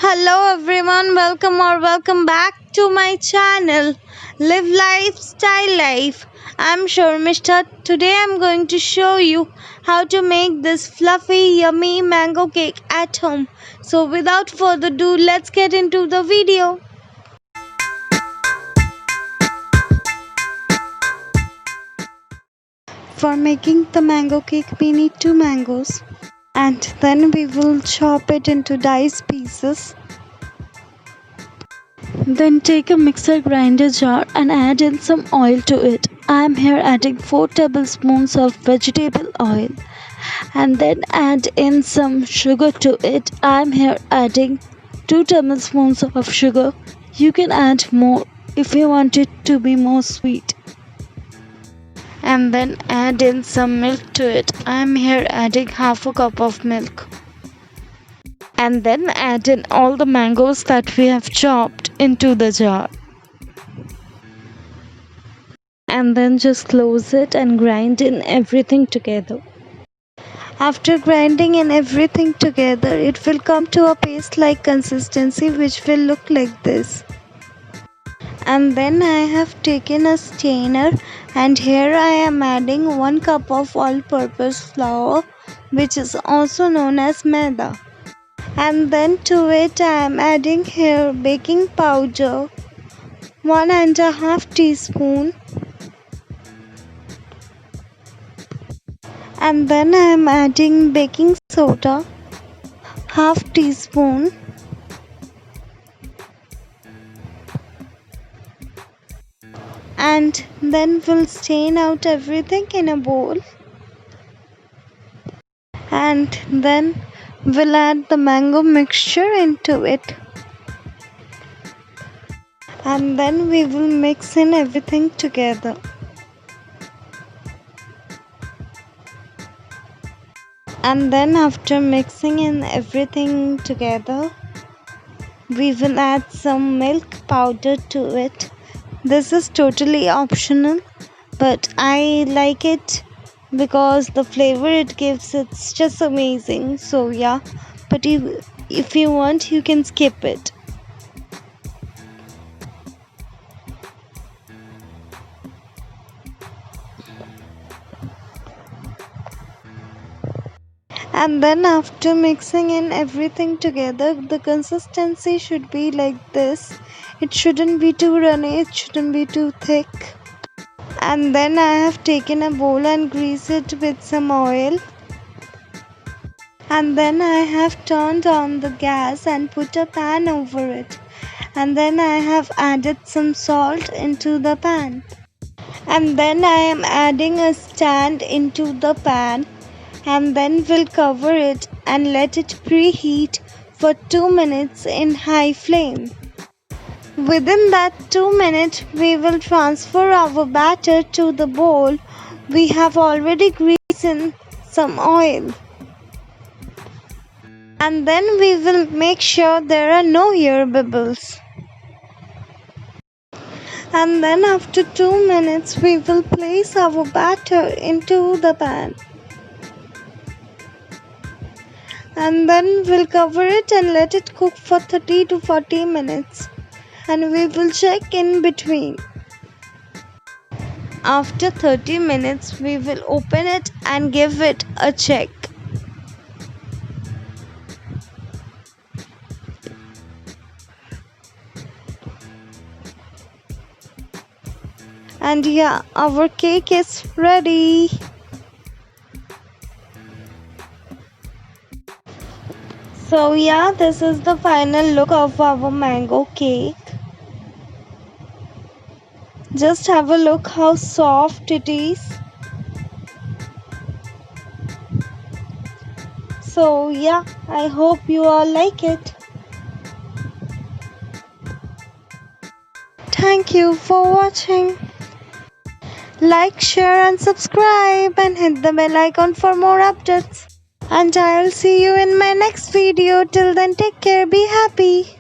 Hello everyone, welcome back to my channel Live Lifestyle Life. I'm Sharmishta. Today I'm going to show you how to make this fluffy yummy mango cake at home. So without further ado, let's get into the video. For making the mango cake we need 2 mangoes and then we will chop it into diced pieces. Then take a mixer grinder jar and add in some oil to it. I am here adding 4 tablespoons of vegetable oil and then add in some sugar to it. I am here adding 2 tablespoons of sugar. You can add more if you want it to be more sweet. And then add in some milk to it. I am here adding half a cup of milk. And then add in all the mangoes that we have chopped into the jar. And then just close it and grind in everything together. After grinding in everything together, it will come to a paste-like consistency which will look like this. And then I have taken a strainer and here I am adding 1 cup of all-purpose flour, which is also known as Maida. And then to it I am adding here baking powder 1.5 teaspoon, and then I am adding baking soda half teaspoon, and then we'll strain out everything in a bowl, and then we'll add the mango mixture into it, and then we will mix in everything together. And then after mixing in everything together, we will add some milk powder to it. This is totally optional, but I like it because the flavor it gives, it's just amazing. So yeah, but if you want, you can skip it. And then after mixing in everything together, the consistency should be like this. It shouldn't be too runny, it shouldn't be too thick. And then I have taken a bowl and greased it with some oil. And then I have turned on the gas and put a pan over it. And then I have added some salt into the pan. And then I am adding a stand into the pan. And then we'll cover it and let it preheat for 2 minutes in high flame. Within that 2 minutes, we will transfer our batter to the bowl. We have already greased in some oil. And then we will make sure there are no air bubbles. And then after 2 minutes, we will place our batter into the pan. And then we'll cover it and let it cook for 30 to 40 minutes. And we will check in between. After 30 minutes, we will open it and give it a check. And yeah, our cake is ready. So yeah, this is the final look of our mango cake. Just have a look how soft it is. So yeah, I hope you all like it. Thank you for watching. Like, share and subscribe and hit the bell icon for more updates. And I'll see you in my next video. Till then, take care, be happy.